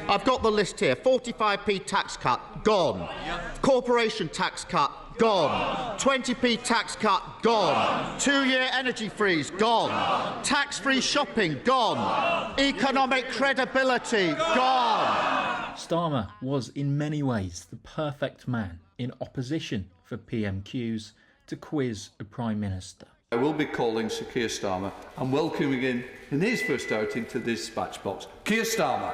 I've got the list here. 45p tax cut, gone. Corporation tax cut, gone. 20p tax cut, gone. 2-year energy freeze, gone. Tax-free shopping, gone. Economic credibility, gone. Starmer was in many ways the perfect man in opposition for PMQs to quiz a Prime Minister. I will be calling Sir Kerr Starmer and welcoming him in his first outing to this dispatch box. Keir Starmer.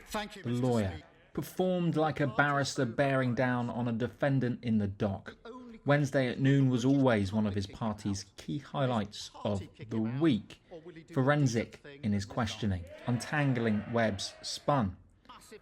Thank you, The lawyer performed like a barrister bearing down on a defendant in the dock. Wednesday at noon was always one of his party's key highlights of the week. Forensic in his questioning, untangling webs spun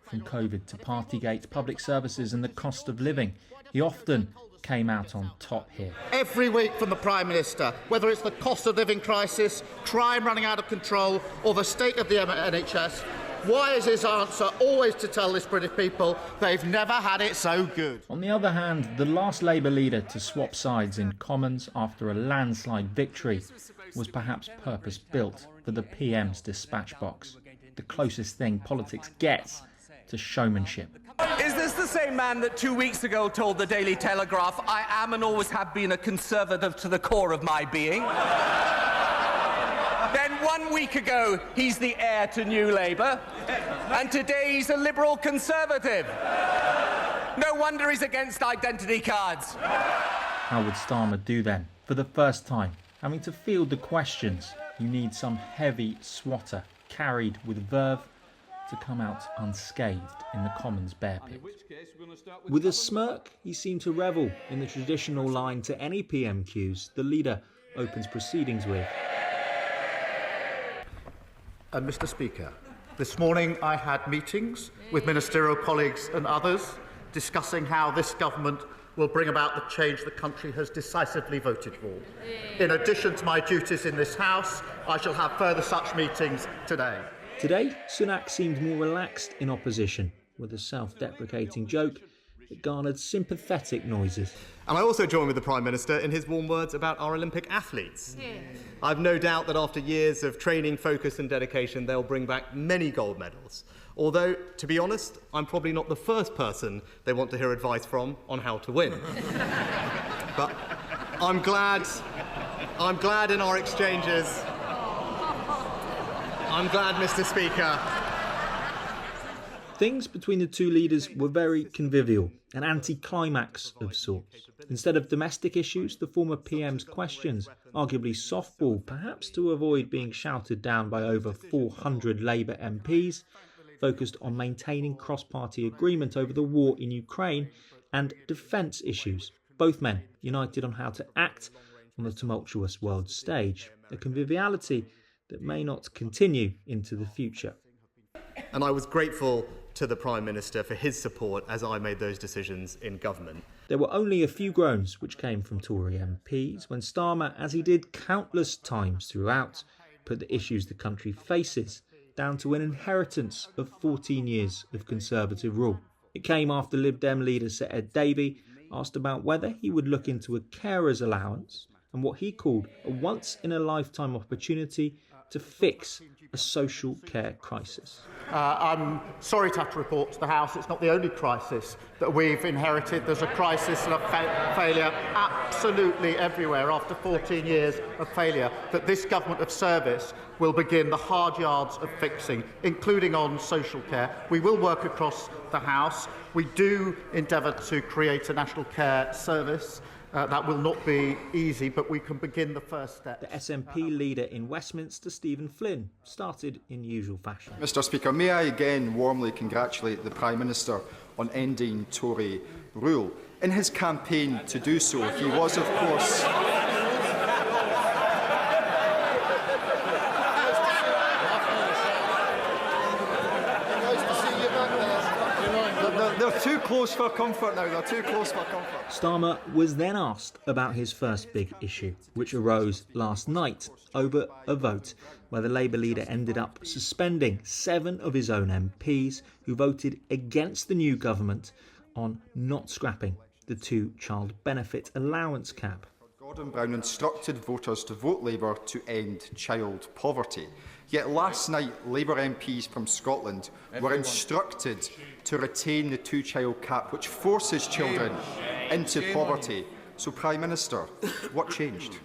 from COVID to Partygate, public services and the cost of living. He often came out on top here. Every week from the Prime Minister, whether it's the cost of living crisis, crime running out of control, or the state of the NHS, why is his answer always to tell this British people they've never had it so good? On the other hand, the last Labour leader to swap sides in Commons after a landslide victory was perhaps purpose-built for the PM's dispatch box, the closest thing politics gets to showmanship. Is this the same man that 2 weeks ago told the Daily Telegraph, "I am and always have been a Conservative to the core of my being"? Then 1 week ago, he's the heir to New Labour, and today he's a Liberal Conservative. No wonder he's against identity cards. How would Starmer do then? For the first time, having to field the questions, you need some heavy swatter carried with verve to come out unscathed in the Commons bear pit. With a smirk, he seemed to revel in the traditional line to any PMQs the leader opens proceedings with. Mr. Speaker, this morning I had meetings with ministerial colleagues and others discussing how this government will bring about the change the country has decisively voted for. In addition to my duties in this House, I shall have further such meetings today. Today, Sunak seemed more relaxed in opposition, with a self-deprecating joke that garnered sympathetic noises. And I also join with the Prime Minister in his warm words about our Olympic athletes. I've no doubt that after years of training, focus and dedication, they'll bring back many gold medals. Although, to be honest, I'm probably not the first person they want to hear advice from on how to win. But I'm glad in our exchanges. I'm glad, Mr. Speaker. Things between the two leaders were very convivial, an anti-climax of sorts. Instead of domestic issues, the former PM's questions, arguably softball, perhaps to avoid being shouted down by over 400 Labour MPs, focused on maintaining cross-party agreement over the war in Ukraine and defence issues. Both men united on how to act on the tumultuous world stage, a conviviality that may not continue into the future. And I was grateful to the Prime Minister for his support as I made those decisions in government. There were only a few groans which came from Tory MPs when Starmer, as he did countless times throughout, put the issues the country faces down to an inheritance of 14 years of Conservative rule. It came after Lib Dem leader Sir Ed Davey asked about whether he would look into a carer's allowance and what he called a once-in-a-lifetime opportunity to fix a social care crisis. I'm sorry to have to report to the House it's not the only crisis that we've inherited. There's a crisis and a failure absolutely everywhere after 14 years of failure that this government of service will begin the hard yards of fixing, including on social care. We will work across the House. We do endeavour to create a national care service. That will not be easy, but we can begin the first step. The SNP leader in Westminster, Stephen Flynn, started in usual fashion. Mr Speaker, may I again warmly congratulate the Prime Minister on ending Tory rule. In his campaign to do so, he was, of course... They're too close for comfort now. They're too close for comfort. Starmer was then asked about his first big issue, which arose last night over a vote where the Labour leader ended up suspending 7 of his own MPs who voted against the new government on not scrapping the 2-child benefit allowance cap. Gordon Brown instructed voters to vote Labour to end child poverty. Yet last night, Labour MPs from Scotland were instructed to retain the two-child cap, which forces children into poverty. So, Prime Minister, what changed?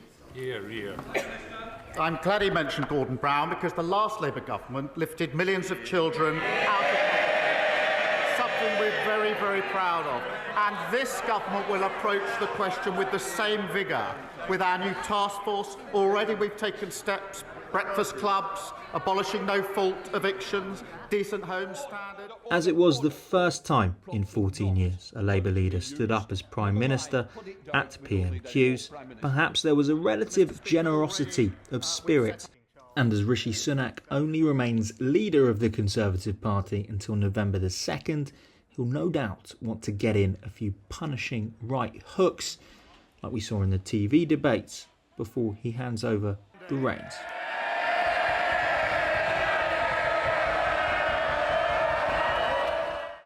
I'm glad he mentioned Gordon Brown, because the last Labour government lifted millions of children out of poverty, something we're very, very proud of. And this government will approach the question with the same vigour. With our new task force, already we've taken steps: breakfast clubs, abolishing no-fault evictions, decent home standard. As it was the first time in 14 years a Labour leader stood up as Prime Minister at PMQs, perhaps there was a relative generosity of spirit. And as Rishi Sunak only remains leader of the Conservative Party until November the 2nd, he'll no doubt want to get in a few punishing right hooks, like we saw in the TV debates, before he hands over the reins.